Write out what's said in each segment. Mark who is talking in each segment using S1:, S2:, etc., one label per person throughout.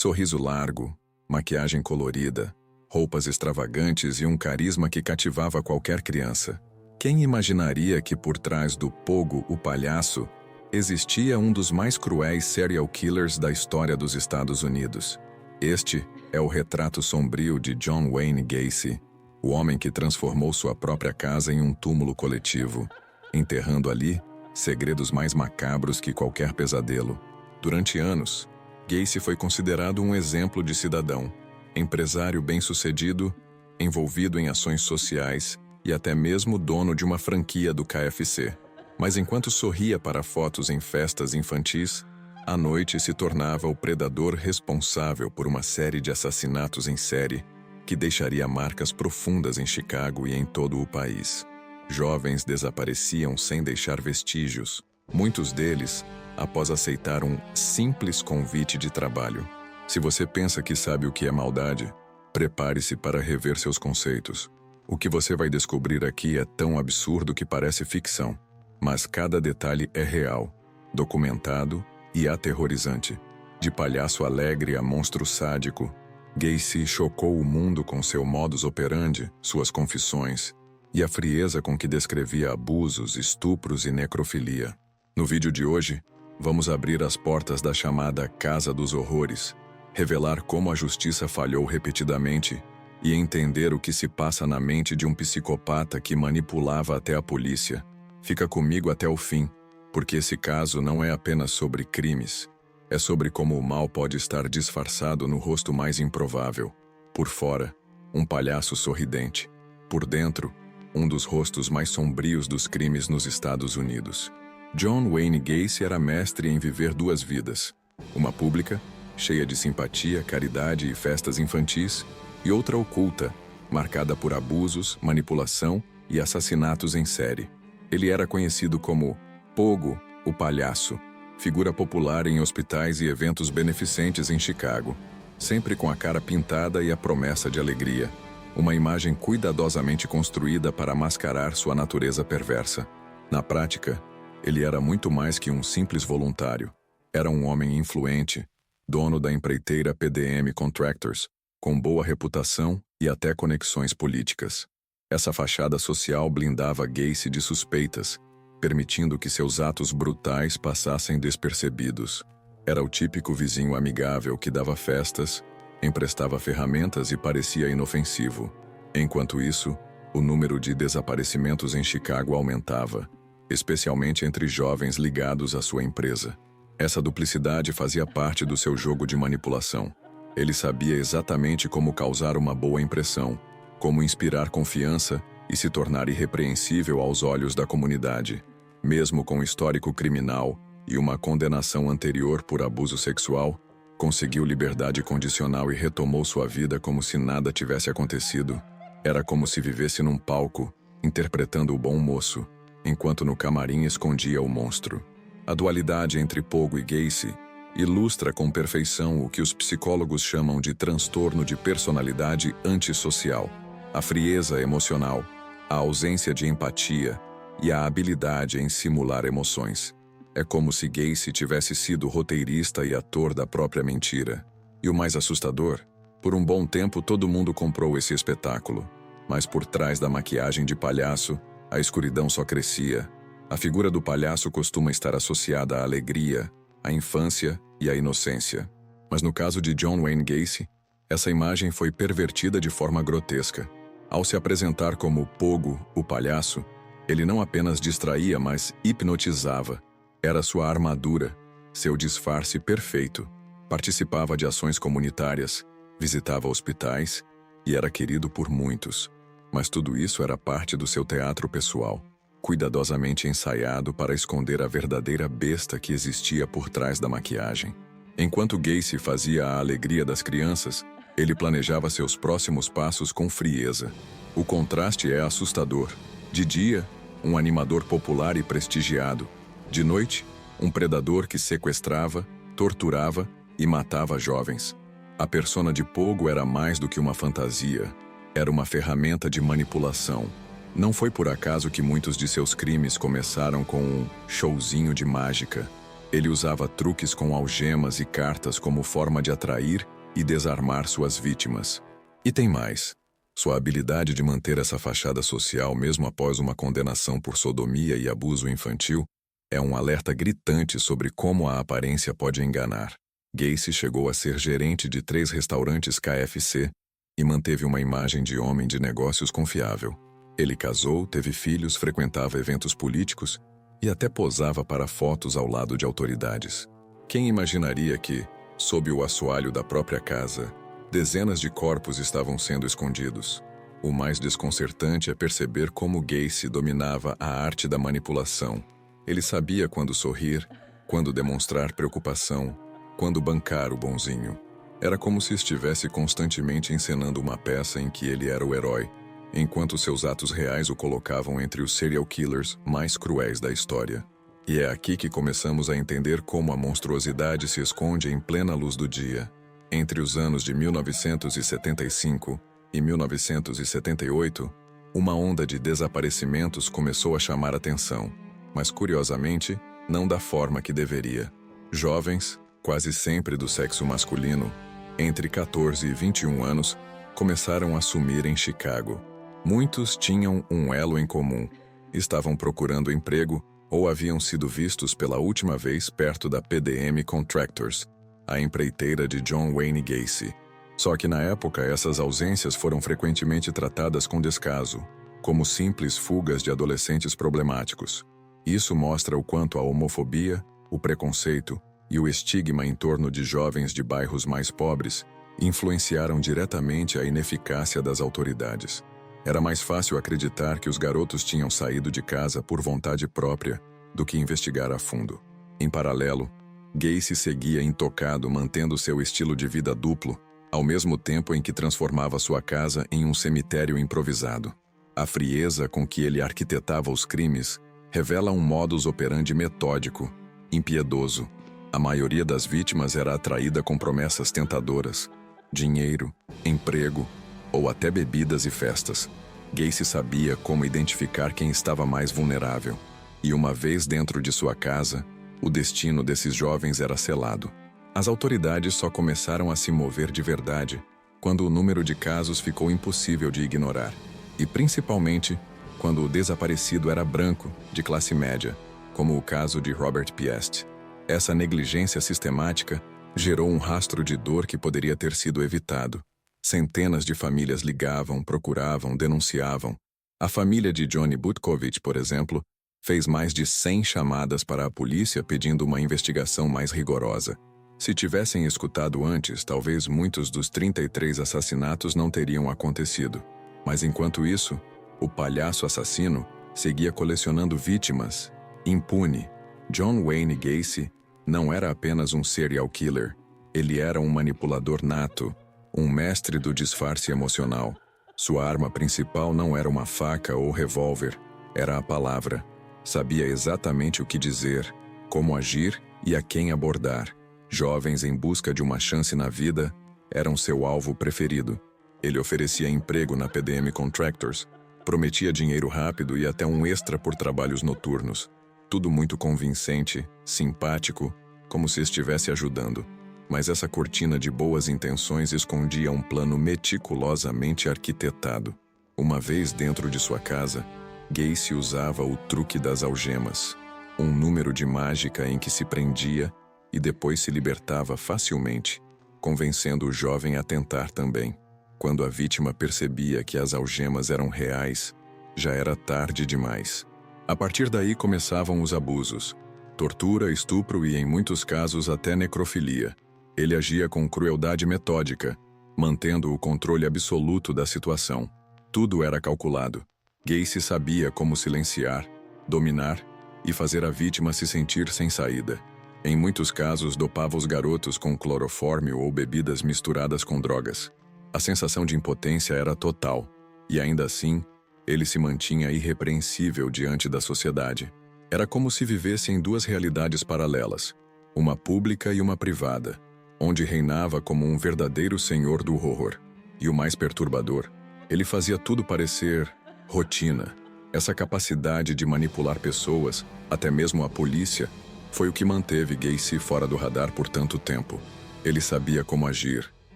S1: Sorriso largo, maquiagem colorida, roupas extravagantes e um carisma que cativava qualquer criança. Quem imaginaria que por trás do Pogo, o palhaço, existia um dos mais cruéis serial killers da história dos Estados Unidos? Este é o retrato sombrio de John Wayne Gacy, o homem que transformou sua própria casa em um túmulo coletivo, enterrando ali segredos mais macabros que qualquer pesadelo. Durante anos, Gacy foi considerado um exemplo de cidadão, empresário bem-sucedido, envolvido em ações sociais e até mesmo dono de uma franquia do KFC. Mas enquanto sorria para fotos em festas infantis, à noite se tornava o predador responsável por uma série de assassinatos em série que deixaria marcas profundas em Chicago e em todo o país. Jovens desapareciam sem deixar vestígios, muitos deles após aceitar um simples convite de trabalho. Se você pensa que sabe o que é maldade, prepare-se para rever seus conceitos. O que você vai descobrir aqui é tão absurdo que parece ficção, mas cada detalhe é real, documentado e aterrorizante. De palhaço alegre a monstro sádico, Gacy chocou o mundo com seu modus operandi, suas confissões e a frieza com que descrevia abusos, estupros e necrofilia. No vídeo de hoje, vamos abrir as portas da chamada Casa dos Horrores, revelar como a justiça falhou repetidamente e entender o que se passa na mente de um psicopata que manipulava até a polícia. Fica comigo até o fim, porque esse caso não é apenas sobre crimes, é sobre como o mal pode estar disfarçado no rosto mais improvável. Por fora, um palhaço sorridente. Por dentro, um dos rostos mais sombrios dos crimes nos Estados Unidos. John Wayne Gacy era mestre em viver duas vidas. Uma pública, cheia de simpatia, caridade e festas infantis, e outra oculta, marcada por abusos, manipulação e assassinatos em série. Ele era conhecido como Pogo, o palhaço, figura popular em hospitais e eventos beneficentes em Chicago, sempre com a cara pintada e a promessa de alegria, uma imagem cuidadosamente construída para mascarar sua natureza perversa. Na prática, ele era muito mais que um simples voluntário. Era um homem influente, dono da empreiteira PDM Contractors, com boa reputação e até conexões políticas. Essa fachada social blindava Gacy de suspeitas, permitindo que seus atos brutais passassem despercebidos. Era o típico vizinho amigável que dava festas, emprestava ferramentas e parecia inofensivo. Enquanto isso, o número de desaparecimentos em Chicago aumentava, especialmente entre jovens ligados à sua empresa. Essa duplicidade fazia parte do seu jogo de manipulação. Ele sabia exatamente como causar uma boa impressão, como inspirar confiança e se tornar irrepreensível aos olhos da comunidade. Mesmo com histórico criminal e uma condenação anterior por abuso sexual, conseguiu liberdade condicional e retomou sua vida como se nada tivesse acontecido. Era como se vivesse num palco, interpretando o bom moço, enquanto no camarim escondia o monstro. A dualidade entre Pogo e Gacy ilustra com perfeição o que os psicólogos chamam de transtorno de personalidade antissocial. A frieza emocional, a ausência de empatia e a habilidade em simular emoções. É como se Gacy tivesse sido roteirista e ator da própria mentira. E o mais assustador, por um bom tempo todo mundo comprou esse espetáculo. Mas por trás da maquiagem de palhaço, a escuridão só crescia. A figura do palhaço costuma estar associada à alegria, à infância e à inocência. Mas no caso de John Wayne Gacy, essa imagem foi pervertida de forma grotesca. Ao se apresentar como Pogo, o palhaço, ele não apenas distraía, mas hipnotizava. Era sua armadura, seu disfarce perfeito. Participava de ações comunitárias, visitava hospitais e era querido por muitos. Mas tudo isso era parte do seu teatro pessoal, cuidadosamente ensaiado para esconder a verdadeira besta que existia por trás da maquiagem. Enquanto Gacy fazia a alegria das crianças, ele planejava seus próximos passos com frieza. O contraste é assustador. De dia, um animador popular e prestigiado. De noite, um predador que sequestrava, torturava e matava jovens. A persona de Pogo era mais do que uma fantasia. Era uma ferramenta de manipulação. Não foi por acaso que muitos de seus crimes começaram com um showzinho de mágica. Ele usava truques com algemas e cartas como forma de atrair e desarmar suas vítimas. E tem mais. Sua habilidade de manter essa fachada social mesmo após uma condenação por sodomia e abuso infantil é um alerta gritante sobre como a aparência pode enganar. Gacy chegou a ser gerente de 3 restaurantes KFC e manteve uma imagem de homem de negócios confiável. Ele casou, teve filhos, frequentava eventos políticos e até posava para fotos ao lado de autoridades. Quem imaginaria que, sob o assoalho da própria casa, dezenas de corpos estavam sendo escondidos? O mais desconcertante é perceber como Gacy dominava a arte da manipulação. Ele sabia quando sorrir, quando demonstrar preocupação, quando bancar o bonzinho. Era como se estivesse constantemente encenando uma peça em que ele era o herói, enquanto seus atos reais o colocavam entre os serial killers mais cruéis da história. E é aqui que começamos a entender como a monstruosidade se esconde em plena luz do dia. Entre os anos de 1975 e 1978, uma onda de desaparecimentos começou a chamar atenção, mas curiosamente, não da forma que deveria. Jovens, quase sempre do sexo masculino, entre 14 e 21 anos, começaram a sumir em Chicago. Muitos tinham um elo em comum. Estavam procurando emprego ou haviam sido vistos pela última vez perto da PDM Contractors, a empreiteira de John Wayne Gacy. Só que na época essas ausências foram frequentemente tratadas com descaso, como simples fugas de adolescentes problemáticos. Isso mostra o quanto a homofobia, o preconceito e o estigma em torno de jovens de bairros mais pobres influenciaram diretamente a ineficácia das autoridades. Era mais fácil acreditar que os garotos tinham saído de casa por vontade própria do que investigar a fundo. Em paralelo, Gacy seguia intocado mantendo seu estilo de vida duplo, ao mesmo tempo em que transformava sua casa em um cemitério improvisado. A frieza com que ele arquitetava os crimes revela um modus operandi metódico, impiedoso. A maioria das vítimas era atraída com promessas tentadoras, dinheiro, emprego ou até bebidas e festas. Gacy sabia como identificar quem estava mais vulnerável, e uma vez dentro de sua casa, o destino desses jovens era selado. As autoridades só começaram a se mover de verdade quando o número de casos ficou impossível de ignorar, e principalmente quando o desaparecido era branco, de classe média, como o caso de Robert Piest. Essa negligência sistemática gerou um rastro de dor que poderia ter sido evitado. Centenas de famílias ligavam, procuravam, denunciavam. A família de Johnny Butkovich, por exemplo, fez mais de 100 chamadas para a polícia pedindo uma investigação mais rigorosa. Se tivessem escutado antes, talvez muitos dos 33 assassinatos não teriam acontecido. Mas enquanto isso, o palhaço assassino seguia colecionando vítimas, impune. John Wayne Gacy não era apenas um serial killer. Ele era um manipulador nato, um mestre do disfarce emocional. Sua arma principal não era uma faca ou revólver, era a palavra. Sabia exatamente o que dizer, como agir e a quem abordar. Jovens em busca de uma chance na vida eram seu alvo preferido. Ele oferecia emprego na PDM Contractors, prometia dinheiro rápido e até um extra por trabalhos noturnos. Tudo muito convincente, simpático, como se estivesse ajudando. Mas essa cortina de boas intenções escondia um plano meticulosamente arquitetado. Uma vez dentro de sua casa, Gacy usava o truque das algemas, um número de mágica em que se prendia e depois se libertava facilmente, convencendo o jovem a tentar também. Quando a vítima percebia que as algemas eram reais, já era tarde demais. A partir daí começavam os abusos, tortura, estupro e, em muitos casos, até necrofilia. Ele agia com crueldade metódica, mantendo o controle absoluto da situação. Tudo era calculado. Gacy sabia como silenciar, dominar e fazer a vítima se sentir sem saída. Em muitos casos, dopava os garotos com clorofórmio ou bebidas misturadas com drogas. A sensação de impotência era total, e ainda assim, ele se mantinha irrepreensível diante da sociedade. Era como se vivesse em duas realidades paralelas, uma pública e uma privada, onde reinava como um verdadeiro senhor do horror. E o mais perturbador, ele fazia tudo parecer rotina. Essa capacidade de manipular pessoas, até mesmo a polícia, Foi o que manteve Gacy fora do radar por tanto tempo. Ele sabia como agir,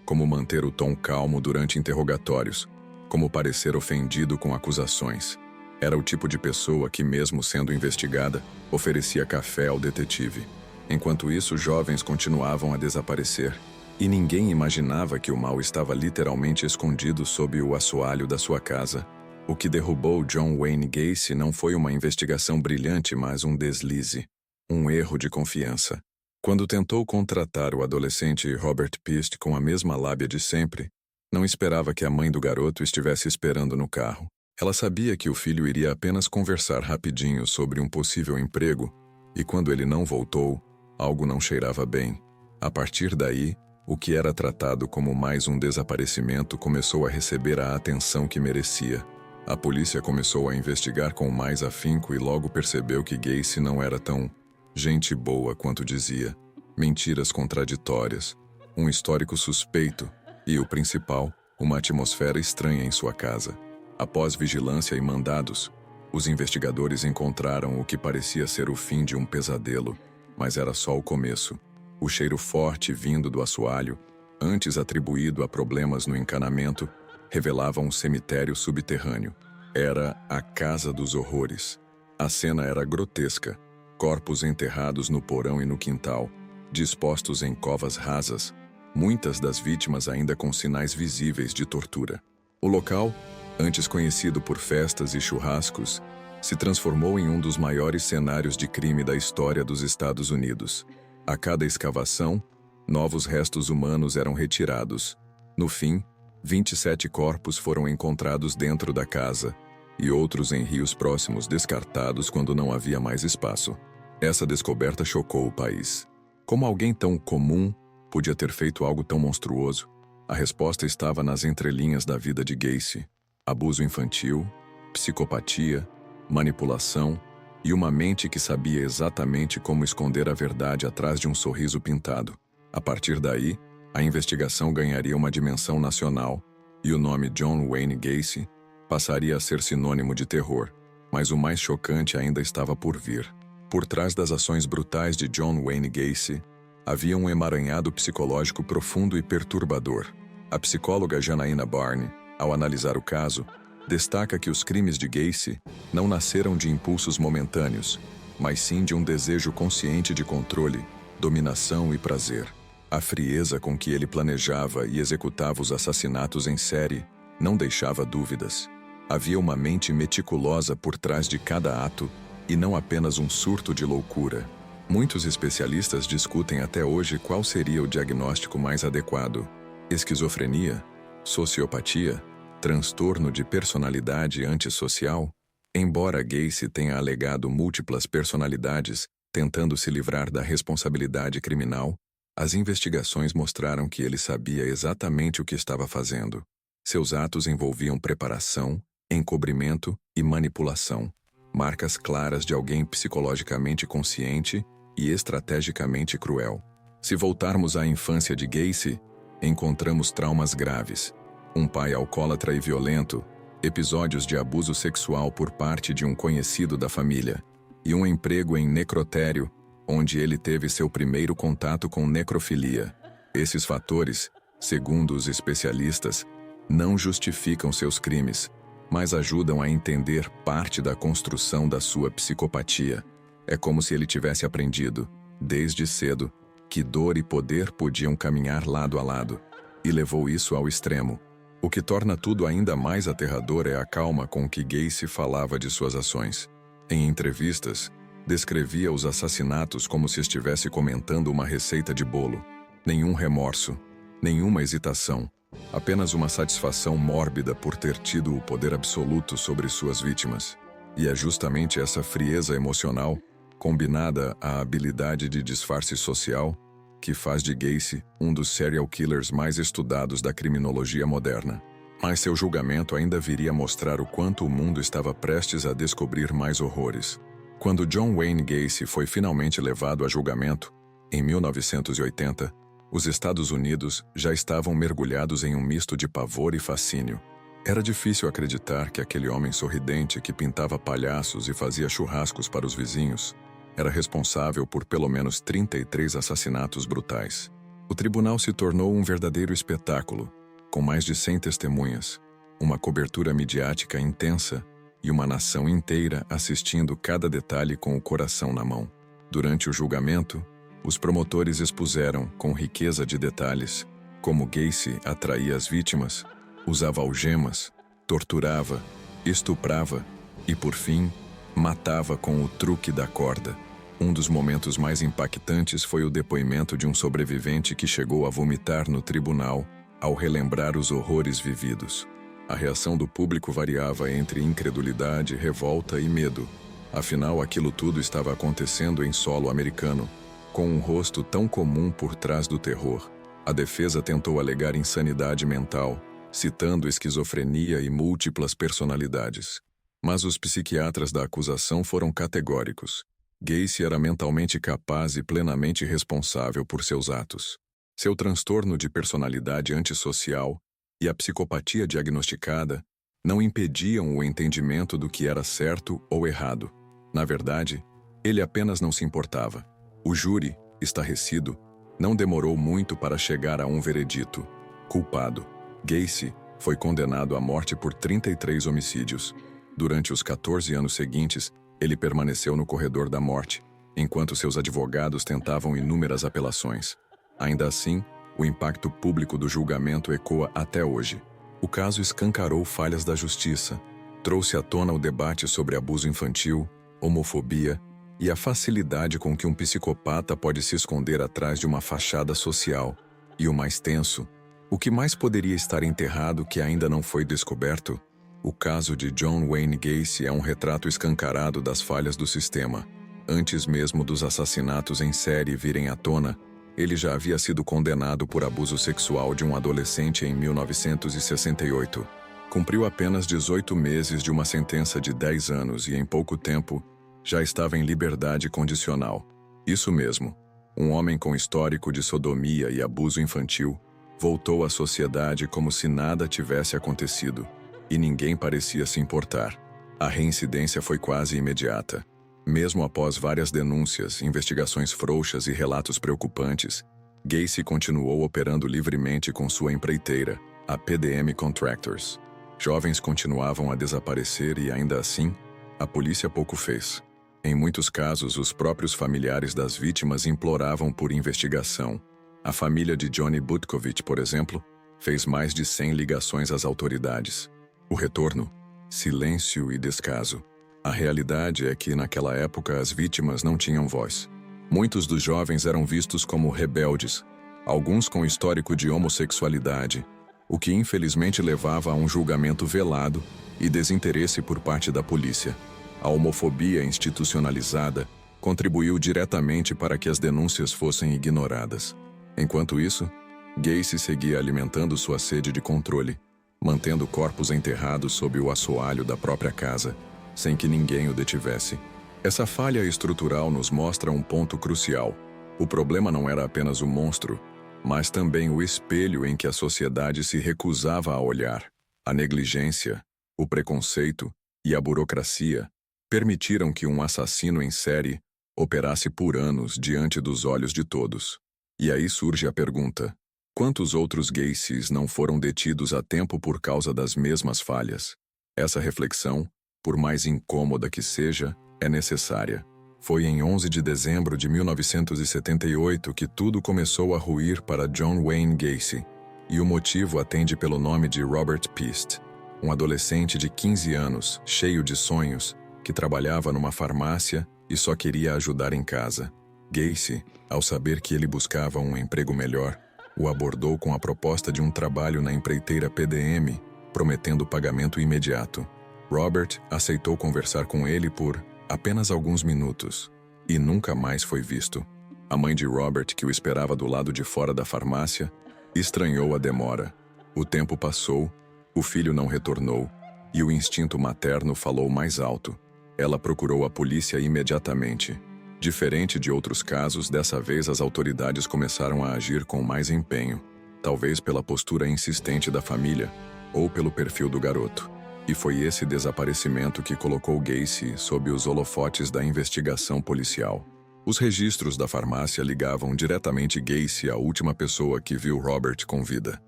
S1: como manter o tom calmo durante interrogatórios, como parecer ofendido com acusações. Era o tipo de pessoa que, mesmo sendo investigada, oferecia café ao detetive. Enquanto isso, jovens continuavam a desaparecer, e ninguém imaginava que o mal estava literalmente escondido sob o assoalho da sua casa. O que derrubou John Wayne Gacy não foi uma investigação brilhante, mas um deslize, um erro de confiança. Quando tentou contratar o adolescente Robert Pist com a mesma lábia de sempre, não esperava que a mãe do garoto estivesse esperando no carro. Ela sabia que o filho iria apenas conversar rapidinho sobre um possível emprego, e quando ele não voltou, algo não cheirava bem. A partir daí, o que era tratado como mais um desaparecimento começou a receber a atenção que merecia. A polícia começou a investigar com mais afinco e logo percebeu que Gacy não era tão gente boa quanto dizia. Mentiras contraditórias, um histórico suspeito e, o principal, uma atmosfera estranha em sua casa. Após vigilância e mandados, os investigadores encontraram o que parecia ser o fim de um pesadelo, mas era só o começo. O cheiro forte vindo do assoalho, antes atribuído a problemas no encanamento, revelava um cemitério subterrâneo. Era a Casa dos Horrores. A cena era grotesca. Corpos enterrados no porão e no quintal, dispostos em covas rasas, muitas das vítimas ainda com sinais visíveis de tortura. O local, antes conhecido por festas e churrascos, se transformou em um dos maiores cenários de crime da história dos Estados Unidos. A cada escavação, novos restos humanos eram retirados. No fim, 27 corpos foram encontrados dentro da casa, e outros em rios próximos descartados quando não havia mais espaço. Essa descoberta chocou o país. Como alguém tão comum podia ter feito algo tão monstruoso? A resposta estava nas entrelinhas da vida de Gacy. Abuso infantil, psicopatia, manipulação e uma mente que sabia exatamente como esconder a verdade atrás de um sorriso pintado. A partir daí, a investigação ganharia uma dimensão nacional e o nome John Wayne Gacy passaria a ser sinônimo de terror. Mas o mais chocante ainda estava por vir. Por trás das ações brutais de John Wayne Gacy, havia um emaranhado psicológico profundo e perturbador. A psicóloga Janaína Barney, ao analisar o caso, destaca que os crimes de Gacy não nasceram de impulsos momentâneos, mas sim de um desejo consciente de controle, dominação e prazer. A frieza com que ele planejava e executava os assassinatos em série não deixava dúvidas. Havia uma mente meticulosa por trás de cada ato e não apenas um surto de loucura. Muitos especialistas discutem até hoje qual seria o diagnóstico mais adequado: esquizofrenia, sociopatia, transtorno de personalidade antissocial. Embora Gacy tenha alegado múltiplas personalidades, tentando se livrar da responsabilidade criminal, as investigações mostraram que ele sabia exatamente o que estava fazendo. Seus atos envolviam preparação, encobrimento e manipulação, marcas claras de alguém psicologicamente consciente e estrategicamente cruel. Se voltarmos à infância de Gacy, encontramos traumas graves, um pai alcoólatra e violento, episódios de abuso sexual por parte de um conhecido da família, e um emprego em necrotério, onde ele teve seu primeiro contato com necrofilia. Esses fatores, segundo os especialistas, não justificam seus crimes, mas ajudam a entender parte da construção da sua psicopatia. É como se ele tivesse aprendido, desde cedo, que dor e poder podiam caminhar lado a lado, e levou isso ao extremo. O que torna tudo ainda mais aterrador é a calma com que Gacy falava de suas ações. Em entrevistas, descrevia os assassinatos como se estivesse comentando uma receita de bolo. Nenhum remorso, nenhuma hesitação, apenas uma satisfação mórbida por ter tido o poder absoluto sobre suas vítimas. E é justamente essa frieza emocional, combinada à habilidade de disfarce social, que faz de Gacy um dos serial killers mais estudados da criminologia moderna. Mas seu julgamento ainda viria mostrar o quanto o mundo estava prestes a descobrir mais horrores. Quando John Wayne Gacy foi finalmente levado a julgamento, em 1980, os Estados Unidos já estavam mergulhados em um misto de pavor e fascínio. Era difícil acreditar que aquele homem sorridente que pintava palhaços e fazia churrascos para os vizinhos Era responsável por pelo menos 33 assassinatos brutais. O tribunal se tornou um verdadeiro espetáculo, com mais de 100 testemunhas, uma cobertura midiática intensa e uma nação inteira assistindo cada detalhe com o coração na mão. Durante o julgamento, os promotores expuseram, com riqueza de detalhes, como Gacy atraía as vítimas, usava algemas, torturava, estuprava e, por fim, matava com o truque da corda. Um dos momentos mais impactantes foi o depoimento de um sobrevivente que chegou a vomitar no tribunal ao relembrar os horrores vividos. A reação do público variava entre incredulidade, revolta e medo. Afinal, aquilo tudo estava acontecendo em solo americano, com um rosto tão comum por trás do terror. A defesa tentou alegar insanidade mental, citando esquizofrenia e múltiplas personalidades. Mas os psiquiatras da acusação foram categóricos. Gacy era mentalmente capaz e plenamente responsável por seus atos. Seu transtorno de personalidade antissocial e a psicopatia diagnosticada não impediam o entendimento do que era certo ou errado. Na verdade, ele apenas não se importava. O júri, estarrecido, não demorou muito para chegar a um veredito. Culpado. Gacy foi condenado à morte por 33 homicídios. Durante os 14 anos seguintes, ele permaneceu no corredor da morte, enquanto seus advogados tentavam inúmeras apelações. Ainda assim, o impacto público do julgamento ecoa até hoje. O caso escancarou falhas da justiça, trouxe à tona o debate sobre abuso infantil, homofobia e a facilidade com que um psicopata pode se esconder atrás de uma fachada social. E o mais tenso, o que mais poderia estar enterrado que ainda não foi descoberto? O caso de John Wayne Gacy é um retrato escancarado das falhas do sistema. Antes mesmo dos assassinatos em série virem à tona, ele já havia sido condenado por abuso sexual de um adolescente em 1968. Cumpriu apenas 18 meses de uma sentença de 10 anos e, em pouco tempo, já estava em liberdade condicional. Isso mesmo, um homem com histórico de sodomia e abuso infantil voltou à sociedade como se nada tivesse acontecido, e ninguém parecia se importar. A reincidência foi quase imediata. Mesmo após várias denúncias, investigações frouxas e relatos preocupantes, Gacy continuou operando livremente com sua empreiteira, a PDM Contractors. Jovens continuavam a desaparecer e, ainda assim, a polícia pouco fez. Em muitos casos, os próprios familiares das vítimas imploravam por investigação. A família de Johnny Butkovich, por exemplo, fez mais de 100 ligações às autoridades. O retorno? Silêncio e descaso. A realidade é que, naquela época, as vítimas não tinham voz. Muitos dos jovens eram vistos como rebeldes, alguns com histórico de homossexualidade, o que infelizmente levava a um julgamento velado e desinteresse por parte da polícia. A homofobia institucionalizada contribuiu diretamente para que as denúncias fossem ignoradas. Enquanto isso, Gacy seguia alimentando sua sede de controle, mantendo corpos enterrados sob o assoalho da própria casa, sem que ninguém o detivesse. Essa falha estrutural nos mostra um ponto crucial. O problema não era apenas o monstro, mas também o espelho em que a sociedade se recusava a olhar. A negligência, o preconceito e a burocracia permitiram que um assassino em série operasse por anos diante dos olhos de todos. E aí surge a pergunta: quantos outros Gacys não foram detidos a tempo por causa das mesmas falhas? Essa reflexão, por mais incômoda que seja, é necessária. Foi em 11 de dezembro de 1978 que tudo começou a ruir para John Wayne Gacy, e o motivo atende pelo nome de Robert Pist, um adolescente de 15 anos, cheio de sonhos, que trabalhava numa farmácia e só queria ajudar em casa. Gacy, ao saber que ele buscava um emprego melhor, o abordou com a proposta de um trabalho na empreiteira PDM, prometendo pagamento imediato. Robert aceitou conversar com ele por apenas alguns minutos, e nunca mais foi visto. A mãe de Robert, que o esperava do lado de fora da farmácia, estranhou a demora. O tempo passou, o filho não retornou, e o instinto materno falou mais alto. Ela procurou a polícia imediatamente. Diferente de outros casos, dessa vez as autoridades começaram a agir com mais empenho, talvez pela postura insistente da família, ou pelo perfil do garoto. E foi esse desaparecimento que colocou Gacy sob os holofotes da investigação policial. Os registros da farmácia ligavam diretamente Gacy à última pessoa que viu Robert com vida.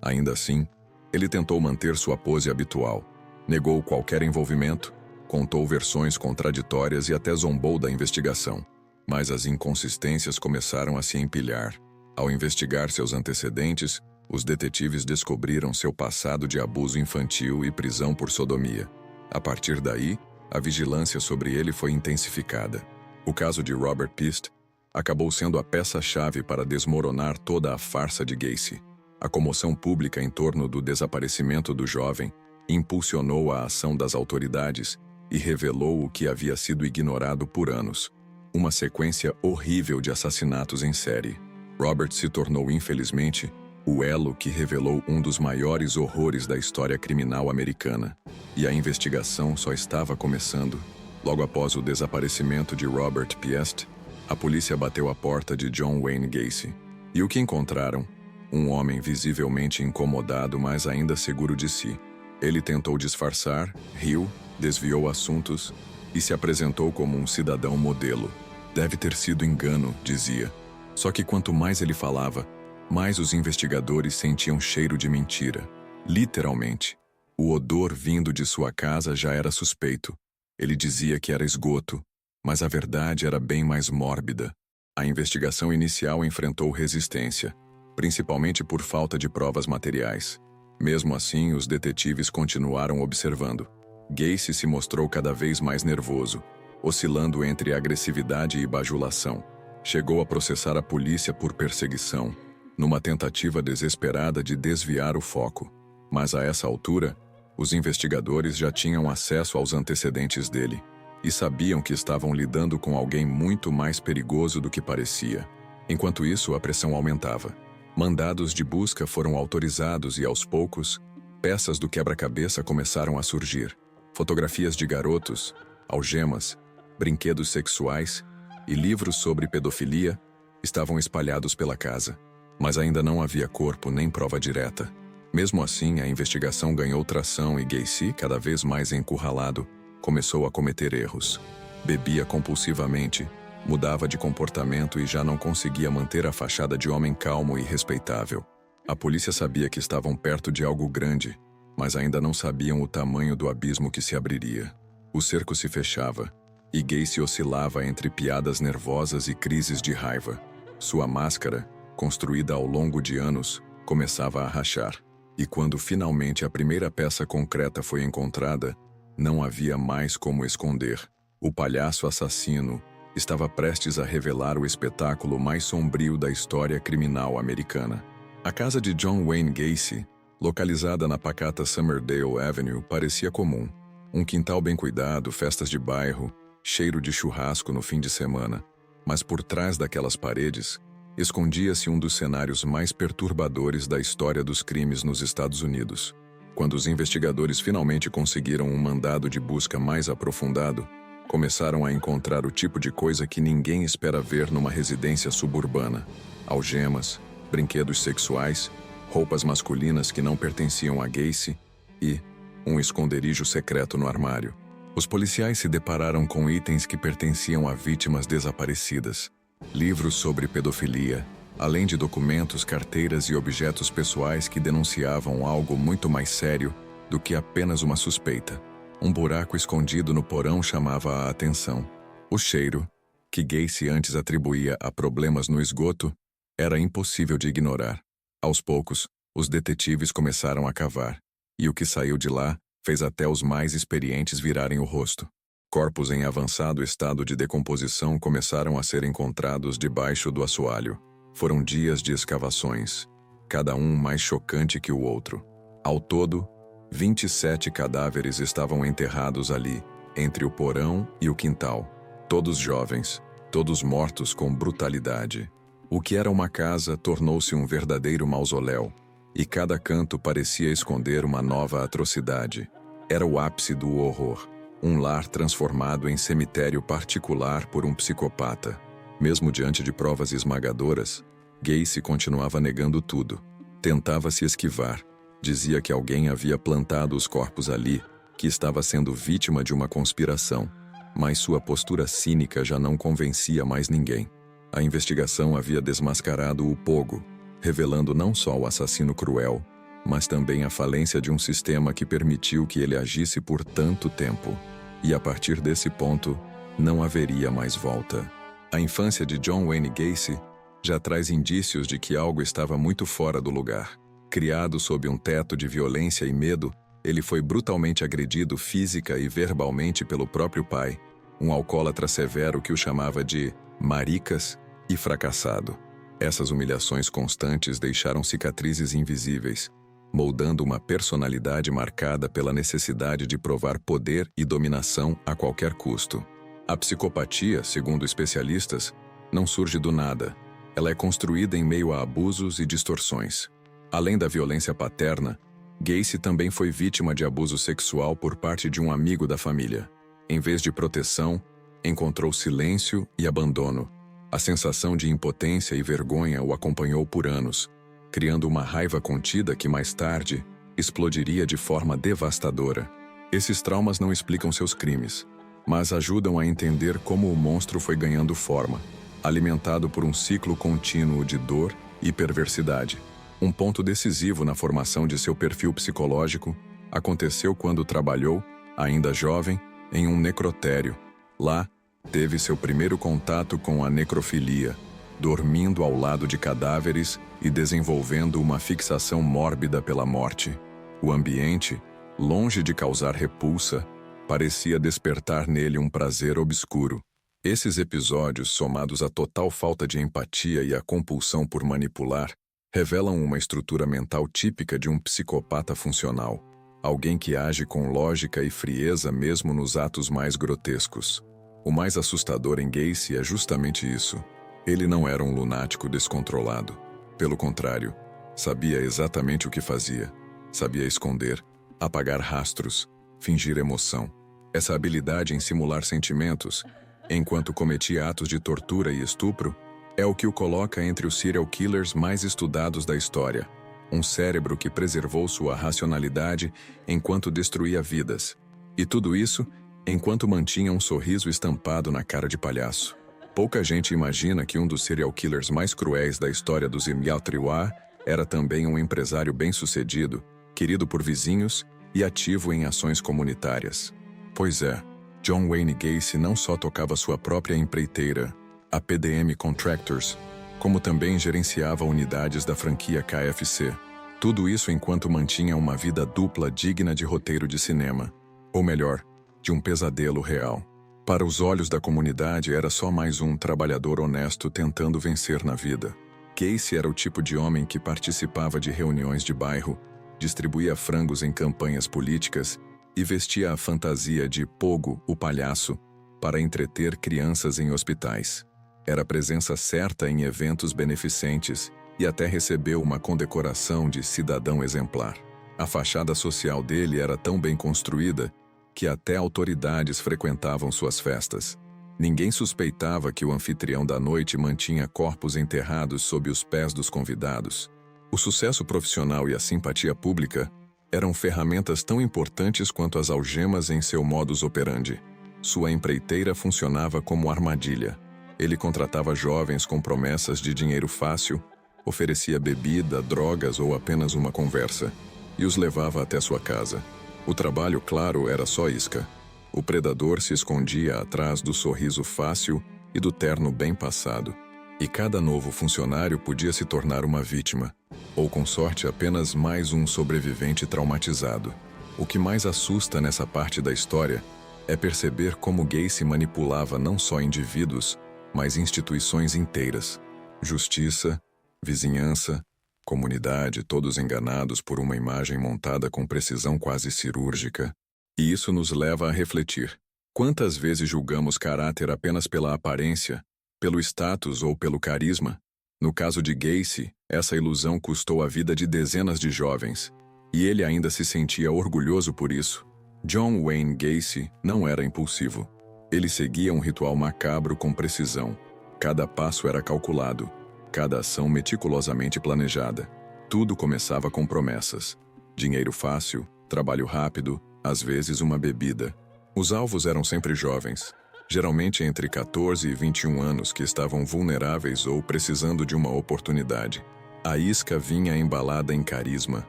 S1: Ainda assim, ele tentou manter sua pose habitual. Negou qualquer envolvimento, contou versões contraditórias e até zombou da investigação. Mas as inconsistências começaram a se empilhar. Ao investigar seus antecedentes, os detetives descobriram seu passado de abuso infantil e prisão por sodomia. A partir daí, a vigilância sobre ele foi intensificada. O caso de Robert Pist acabou sendo a peça-chave para desmoronar toda a farsa de Gacy. A comoção pública em torno do desaparecimento do jovem impulsionou a ação das autoridades e revelou o que havia sido ignorado por anos: uma sequência horrível de assassinatos em série. Robert se tornou, infelizmente, o elo que revelou um dos maiores horrores da história criminal americana. E a investigação só estava começando. Logo após o desaparecimento de Robert Piest, a polícia bateu à porta de John Wayne Gacy. E o que encontraram? Um homem visivelmente incomodado, mas ainda seguro de si. Ele tentou disfarçar, riu, desviou assuntos e se apresentou como um cidadão modelo. Deve ter sido engano, dizia. Só que quanto mais ele falava, mais os investigadores sentiam cheiro de mentira. Literalmente. O odor vindo de sua casa já era suspeito. Ele dizia que era esgoto, mas a verdade era bem mais mórbida. A investigação inicial enfrentou resistência, principalmente por falta de provas materiais. Mesmo assim, os detetives continuaram observando. Gacy se mostrou cada vez mais nervoso, oscilando entre agressividade e bajulação. Chegou a processar a polícia por perseguição, numa tentativa desesperada de desviar o foco. Mas a essa altura, os investigadores já tinham acesso aos antecedentes dele e sabiam que estavam lidando com alguém muito mais perigoso do que parecia. Enquanto isso, a pressão aumentava. Mandados de busca foram autorizados e, aos poucos, peças do quebra-cabeça começaram a surgir. Fotografias de garotos, algemas, brinquedos sexuais e livros sobre pedofilia estavam espalhados pela casa. Mas ainda não havia corpo nem prova direta. Mesmo assim, a investigação ganhou tração e Gacy, cada vez mais encurralado, começou a cometer erros. Bebia compulsivamente, mudava de comportamento e já não conseguia manter a fachada de homem calmo e respeitável. A polícia sabia que estavam perto de algo grande, mas ainda não sabiam o tamanho do abismo que se abriria. O cerco se fechava, e Gacy oscilava entre piadas nervosas e crises de raiva. Sua máscara, construída ao longo de anos, começava a rachar. E quando finalmente a primeira peça concreta foi encontrada, não havia mais como esconder. O palhaço assassino estava prestes a revelar o espetáculo mais sombrio da história criminal americana. A casa de John Wayne Gacy, localizada na pacata Summerdale Avenue, parecia comum. Um quintal bem cuidado, festas de bairro, cheiro de churrasco no fim de semana. Mas por trás daquelas paredes, escondia-se um dos cenários mais perturbadores da história dos crimes nos Estados Unidos. Quando os investigadores finalmente conseguiram um mandado de busca mais aprofundado, começaram a encontrar o tipo de coisa que ninguém espera ver numa residência suburbana: algemas, brinquedos sexuais, roupas masculinas que não pertenciam a Gacy e um esconderijo secreto no armário. Os policiais se depararam com itens que pertenciam a vítimas desaparecidas. Livros sobre pedofilia, além de documentos, carteiras e objetos pessoais que denunciavam algo muito mais sério do que apenas uma suspeita. Um buraco escondido no porão chamava a atenção. O cheiro, que Gacy antes atribuía a problemas no esgoto, era impossível de ignorar. Aos poucos, os detetives começaram a cavar, e o que saiu de lá fez até os mais experientes virarem o rosto. Corpos em avançado estado de decomposição começaram a ser encontrados debaixo do assoalho. Foram dias de escavações, cada um mais chocante que o outro. Ao todo, 27 cadáveres estavam enterrados ali, entre o porão e o quintal. Todos jovens, todos mortos com brutalidade. O que era uma casa tornou-se um verdadeiro mausoléu, e cada canto parecia esconder uma nova atrocidade. Era o ápice do horror. Um lar transformado em cemitério particular por um psicopata. Mesmo diante de provas esmagadoras, Gacy continuava negando tudo. Tentava se esquivar. Dizia que alguém havia plantado os corpos ali, que estava sendo vítima de uma conspiração, mas sua postura cínica já não convencia mais ninguém. A investigação havia desmascarado o Pogo, revelando não só o assassino cruel, mas também a falência de um sistema que permitiu que ele agisse por tanto tempo. E a partir desse ponto, não haveria mais volta. A infância de John Wayne Gacy já traz indícios de que algo estava muito fora do lugar. Criado sob um teto de violência e medo, ele foi brutalmente agredido física e verbalmente pelo próprio pai, um alcoólatra severo que o chamava de maricas e fracassado. Essas humilhações constantes deixaram cicatrizes invisíveis, moldando uma personalidade marcada pela necessidade de provar poder e dominação a qualquer custo. A psicopatia, segundo especialistas, não surge do nada. Ela é construída em meio a abusos e distorções. Além da violência paterna, Gacy também foi vítima de abuso sexual por parte de um amigo da família. Em vez de proteção, encontrou silêncio e abandono. A sensação de impotência e vergonha o acompanhou por anos, criando uma raiva contida que mais tarde explodiria de forma devastadora. Esses traumas não explicam seus crimes, mas ajudam a entender como o monstro foi ganhando forma, alimentado por um ciclo contínuo de dor e perversidade. Um ponto decisivo na formação de seu perfil psicológico aconteceu quando trabalhou, ainda jovem, em um necrotério. Lá, teve seu primeiro contato com a necrofilia, dormindo ao lado de cadáveres e desenvolvendo uma fixação mórbida pela morte. O ambiente, longe de causar repulsa, parecia despertar nele um prazer obscuro. Esses episódios, somados à total falta de empatia e à compulsão por manipular, revelam uma estrutura mental típica de um psicopata funcional, alguém que age com lógica e frieza mesmo nos atos mais grotescos. O mais assustador em Gacy é justamente isso. Ele não era um lunático descontrolado. Pelo contrário, sabia exatamente o que fazia. Sabia esconder, apagar rastros, fingir emoção. Essa habilidade em simular sentimentos, enquanto cometia atos de tortura e estupro, é o que o coloca entre os serial killers mais estudados da história. Um cérebro que preservou sua racionalidade enquanto destruía vidas. E tudo isso enquanto mantinha um sorriso estampado na cara de palhaço. Pouca gente imagina que um dos serial killers mais cruéis da história dos Imyatriwa era também um empresário bem-sucedido, querido por vizinhos e ativo em ações comunitárias. Pois é, John Wayne Gacy não só tocava sua própria empreiteira, a PDM Contractors, como também gerenciava unidades da franquia KFC. Tudo isso enquanto mantinha uma vida dupla digna de roteiro de cinema. Ou melhor, de um pesadelo real. Para os olhos da comunidade, era só mais um trabalhador honesto tentando vencer na vida. Gacy era o tipo de homem que participava de reuniões de bairro, distribuía frangos em campanhas políticas e vestia a fantasia de Pogo, o palhaço, para entreter crianças em hospitais. Era presença certa em eventos beneficentes e até recebeu uma condecoração de cidadão exemplar. A fachada social dele era tão bem construída que até autoridades frequentavam suas festas. Ninguém suspeitava que o anfitrião da noite mantinha corpos enterrados sob os pés dos convidados. O sucesso profissional e a simpatia pública eram ferramentas tão importantes quanto as algemas em seu modus operandi. Sua empreiteira funcionava como armadilha. Ele contratava jovens com promessas de dinheiro fácil, oferecia bebida, drogas ou apenas uma conversa, e os levava até sua casa. O trabalho, claro, era só isca. O predador se escondia atrás do sorriso fácil e do terno bem passado. E cada novo funcionário podia se tornar uma vítima, ou com sorte apenas mais um sobrevivente traumatizado. O que mais assusta nessa parte da história é perceber como Gacy manipulava não só indivíduos, mas instituições inteiras. Justiça, vizinhança, comunidade, todos enganados por uma imagem montada com precisão quase cirúrgica. E isso nos leva a refletir. Quantas vezes julgamos caráter apenas pela aparência, pelo status ou pelo carisma? No caso de Gacy, essa ilusão custou a vida de dezenas de jovens, e ele ainda se sentia orgulhoso por isso. John Wayne Gacy não era impulsivo. Ele seguia um ritual macabro com precisão. Cada passo era calculado, cada ação meticulosamente planejada. Tudo começava com promessas. Dinheiro fácil, trabalho rápido, às vezes uma bebida. Os alvos eram sempre jovens, geralmente entre 14 e 21 anos, que estavam vulneráveis ou precisando de uma oportunidade. A isca vinha embalada em carisma.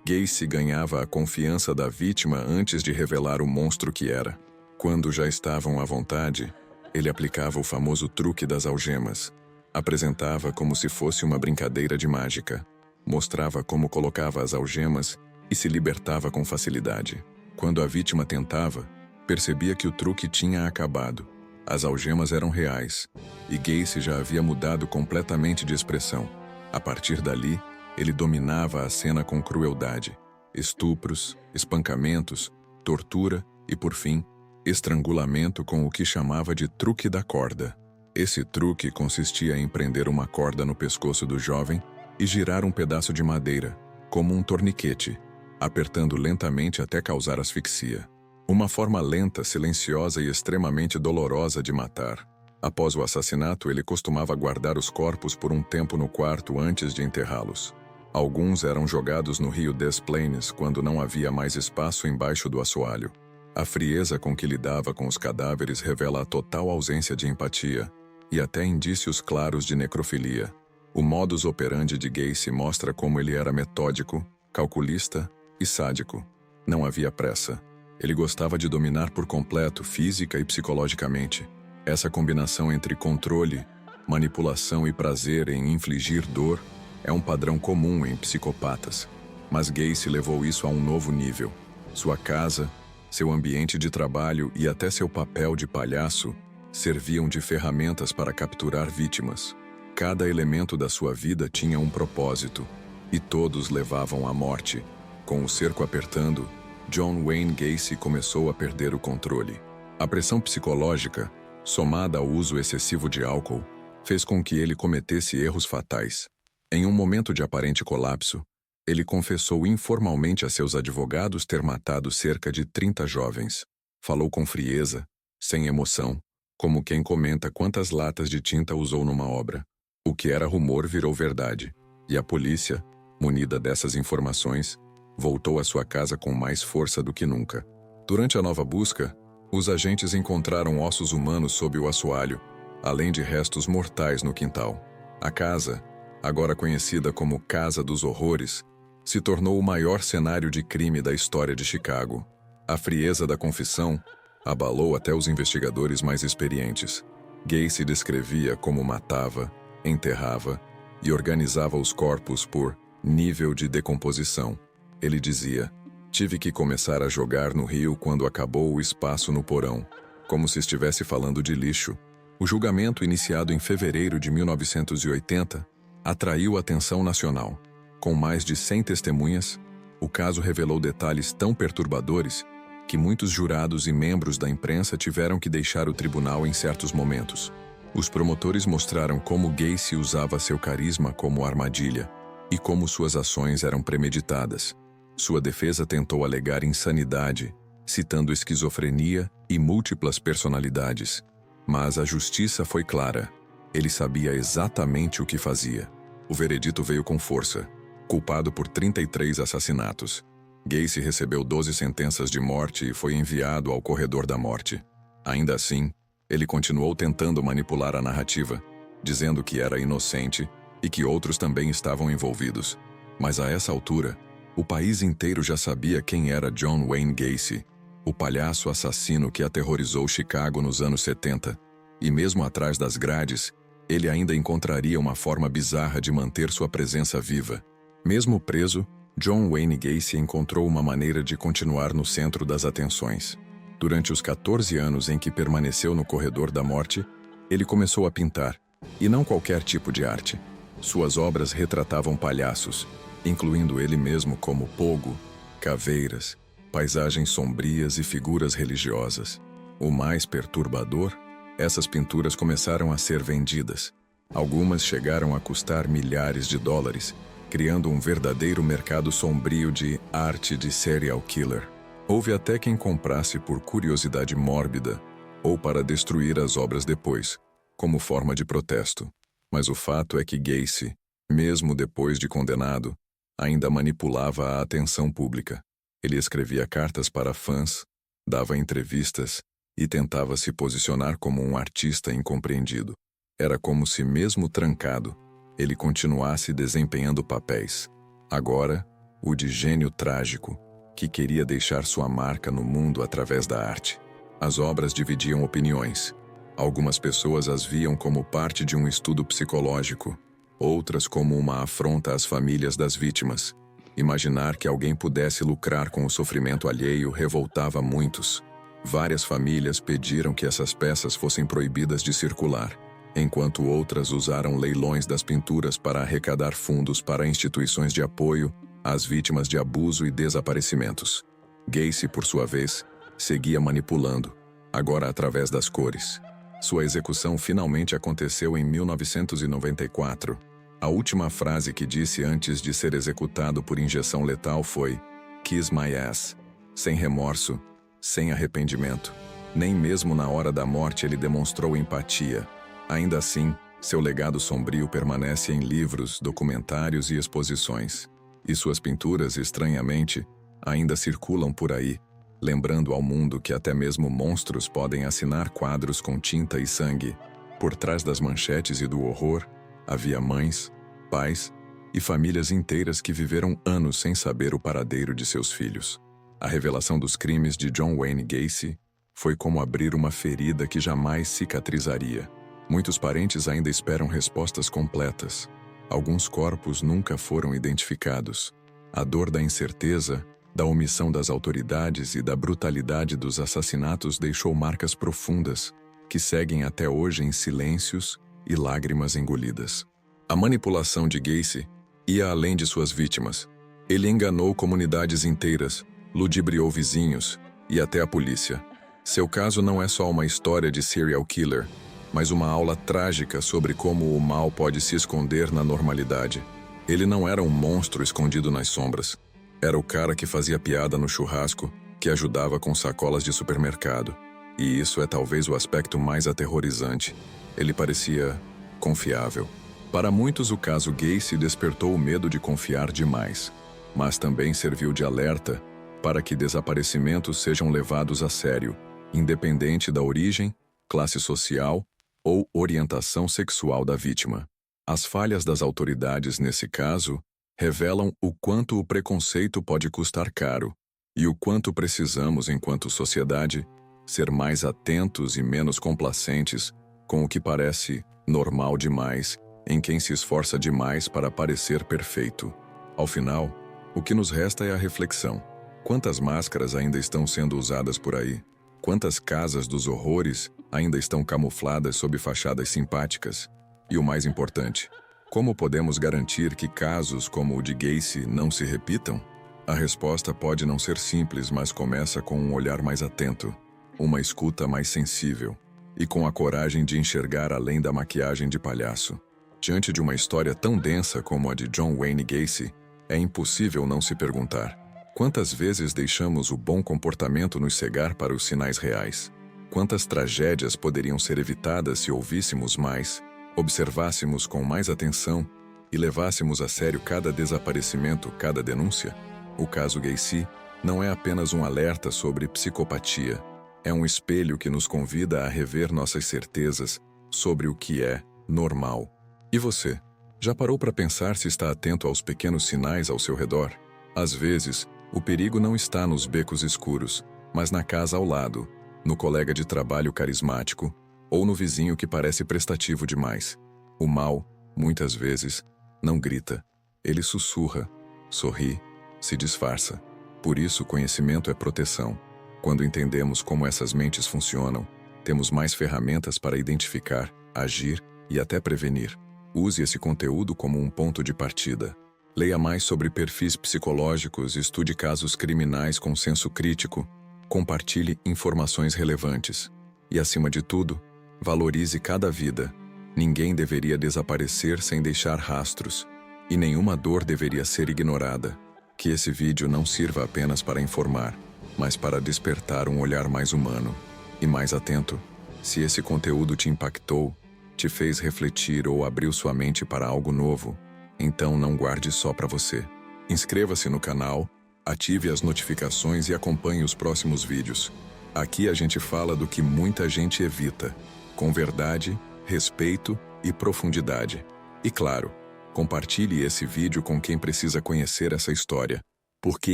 S1: Gacy ganhava a confiança da vítima antes de revelar o monstro que era. Quando já estavam à vontade, ele aplicava o famoso truque das algemas. Apresentava como se fosse uma brincadeira de mágica. Mostrava como colocava as algemas e se libertava com facilidade. Quando a vítima tentava, percebia que o truque tinha acabado. As algemas eram reais, e Gacy já havia mudado completamente de expressão. A partir dali, ele dominava a cena com crueldade. Estupros, espancamentos, tortura e, por fim, estrangulamento com o que chamava de truque da corda. Esse truque consistia em prender uma corda no pescoço do jovem e girar um pedaço de madeira, como um torniquete, apertando lentamente até causar asfixia. Uma forma lenta, silenciosa e extremamente dolorosa de matar. Após o assassinato, ele costumava guardar os corpos por um tempo no quarto antes de enterrá-los. Alguns eram jogados no rio Des Plaines quando não havia mais espaço embaixo do assoalho. A frieza com que lidava com os cadáveres revela a total ausência de empatia e até indícios claros de necrofilia. O modus operandi de Gacy mostra como ele era metódico, calculista e sádico. Não havia pressa. Ele gostava de dominar por completo, física e psicologicamente. Essa combinação entre controle, manipulação e prazer em infligir dor é um padrão comum em psicopatas. Mas Gacy levou isso a um novo nível. Sua casa, seu ambiente de trabalho e até seu papel de palhaço serviam de ferramentas para capturar vítimas. Cada elemento da sua vida tinha um propósito, e todos levavam à morte. Com o cerco apertando, John Wayne Gacy começou a perder o controle. A pressão psicológica, somada ao uso excessivo de álcool, fez com que ele cometesse erros fatais. Em um momento de aparente colapso, ele confessou informalmente a seus advogados ter matado cerca de 30 jovens. Falou com frieza, sem emoção, como quem comenta quantas latas de tinta usou numa obra. O que era rumor virou verdade, e a polícia, munida dessas informações, voltou à sua casa com mais força do que nunca. Durante a nova busca, os agentes encontraram ossos humanos sob o assoalho, além de restos mortais no quintal. A casa, agora conhecida como Casa dos Horrores, se tornou o maior cenário de crime da história de Chicago. A frieza da confissão abalou até os investigadores mais experientes. Gacy descrevia como matava, enterrava e organizava os corpos por nível de decomposição. Ele dizia: "Tive que começar a jogar no rio quando acabou o espaço no porão", como se estivesse falando de lixo. O julgamento, iniciado em fevereiro de 1980, atraiu atenção nacional. Com mais de 100 testemunhas, o caso revelou detalhes tão perturbadores que muitos jurados e membros da imprensa tiveram que deixar o tribunal em certos momentos. Os promotores mostraram como Gacy usava seu carisma como armadilha e como suas ações eram premeditadas. Sua defesa tentou alegar insanidade, citando esquizofrenia e múltiplas personalidades. Mas a justiça foi clara. Ele sabia exatamente o que fazia. O veredito veio com força. Culpado por 33 assassinatos, Gacy recebeu 12 sentenças de morte e foi enviado ao corredor da morte. Ainda assim, ele continuou tentando manipular a narrativa, dizendo que era inocente e que outros também estavam envolvidos. Mas a essa altura, o país inteiro já sabia quem era John Wayne Gacy, o palhaço assassino que aterrorizou Chicago nos anos 70. E mesmo atrás das grades, ele ainda encontraria uma forma bizarra de manter sua presença viva. Mesmo preso, John Wayne Gacy encontrou uma maneira de continuar no centro das atenções. Durante os 14 anos em que permaneceu no corredor da morte, ele começou a pintar, e não qualquer tipo de arte. Suas obras retratavam palhaços, incluindo ele mesmo como pogo, caveiras, paisagens sombrias e figuras religiosas. O mais perturbador, essas pinturas começaram a ser vendidas. Algumas chegaram a custar milhares de dólares, criando um verdadeiro mercado sombrio de arte de serial killer. Houve até quem comprasse por curiosidade mórbida ou para destruir as obras depois, como forma de protesto. Mas o fato é que Gacy, mesmo depois de condenado, ainda manipulava a atenção pública. Ele escrevia cartas para fãs, dava entrevistas e tentava se posicionar como um artista incompreendido. Era como se, mesmo trancado, ele continuasse desempenhando papéis. Agora, o de gênio trágico, que queria deixar sua marca no mundo através da arte. As obras dividiam opiniões. Algumas pessoas as viam como parte de um estudo psicológico, outras como uma afronta às famílias das vítimas. Imaginar que alguém pudesse lucrar com o sofrimento alheio revoltava muitos. Várias famílias pediram que essas peças fossem proibidas de circular, enquanto outras usaram leilões das pinturas para arrecadar fundos para instituições de apoio às vítimas de abuso e desaparecimentos. Gacy, por sua vez, seguia manipulando, agora através das cores. Sua execução finalmente aconteceu em 1994. A última frase que disse antes de ser executado por injeção letal foi "Kiss my ass", sem remorso, sem arrependimento. Nem mesmo na hora da morte ele demonstrou empatia. Ainda assim, seu legado sombrio permanece em livros, documentários e exposições. E suas pinturas, estranhamente, ainda circulam por aí, lembrando ao mundo que até mesmo monstros podem assinar quadros com tinta e sangue. Por trás das manchetes e do horror, havia mães, pais e famílias inteiras que viveram anos sem saber o paradeiro de seus filhos. A revelação dos crimes de John Wayne Gacy foi como abrir uma ferida que jamais cicatrizaria. Muitos parentes ainda esperam respostas completas. Alguns corpos nunca foram identificados. A dor da incerteza, da omissão das autoridades e da brutalidade dos assassinatos deixou marcas profundas, que seguem até hoje em silêncios e lágrimas engolidas. A manipulação de Gacy ia além de suas vítimas. Ele enganou comunidades inteiras, ludibriou vizinhos e até a polícia. Seu caso não é só uma história de serial killer, mas uma aula trágica sobre como o mal pode se esconder na normalidade. Ele não era um monstro escondido nas sombras. Era o cara que fazia piada no churrasco, que ajudava com sacolas de supermercado. E isso é talvez o aspecto mais aterrorizante. Ele parecia confiável. Para muitos, o caso Gacy despertou o medo de confiar demais, mas também serviu de alerta para que desaparecimentos sejam levados a sério, independente da origem, classe social ou orientação sexual da vítima. As falhas das autoridades nesse caso revelam o quanto o preconceito pode custar caro e o quanto precisamos, enquanto sociedade, ser mais atentos e menos complacentes com o que parece normal demais em quem se esforça demais para parecer perfeito. Ao final, o que nos resta é a reflexão. Quantas máscaras ainda estão sendo usadas por aí? Quantas casas dos horrores ainda estão camufladas sob fachadas simpáticas? E o mais importante, como podemos garantir que casos como o de Gacy não se repitam? A resposta pode não ser simples, mas começa com um olhar mais atento, uma escuta mais sensível e com a coragem de enxergar além da maquiagem de palhaço. Diante de uma história tão densa como a de John Wayne Gacy, é impossível não se perguntar: quantas vezes deixamos o bom comportamento nos cegar para os sinais reais? Quantas tragédias poderiam ser evitadas se ouvíssemos mais, observássemos com mais atenção e levássemos a sério cada desaparecimento, cada denúncia? O caso Gacy não é apenas um alerta sobre psicopatia, é um espelho que nos convida a rever nossas certezas sobre o que é normal. E você, já parou para pensar se está atento aos pequenos sinais ao seu redor? Às vezes, o perigo não está nos becos escuros, mas na casa ao lado, no colega de trabalho carismático ou no vizinho que parece prestativo demais. O mal, muitas vezes, não grita. Ele sussurra, sorri, se disfarça. Por isso, conhecimento é proteção. Quando entendemos como essas mentes funcionam, temos mais ferramentas para identificar, agir e até prevenir. Use esse conteúdo como um ponto de partida. Leia mais sobre perfis psicológicos, estude casos criminais com senso crítico, compartilhe informações relevantes. E, acima de tudo, valorize cada vida. Ninguém deveria desaparecer sem deixar rastros, e nenhuma dor deveria ser ignorada. Que esse vídeo não sirva apenas para informar, mas para despertar um olhar mais humano e mais atento. Se esse conteúdo te impactou, te fez refletir ou abriu sua mente para algo novo, então não guarde só para você. Inscreva-se no canal, Ative as notificações e acompanhe os próximos vídeos. Aqui a gente fala do que muita gente evita, com verdade, respeito e profundidade. E claro, compartilhe esse vídeo com quem precisa conhecer essa história, porque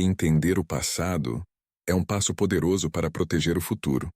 S1: entender o passado é um passo poderoso para proteger o futuro.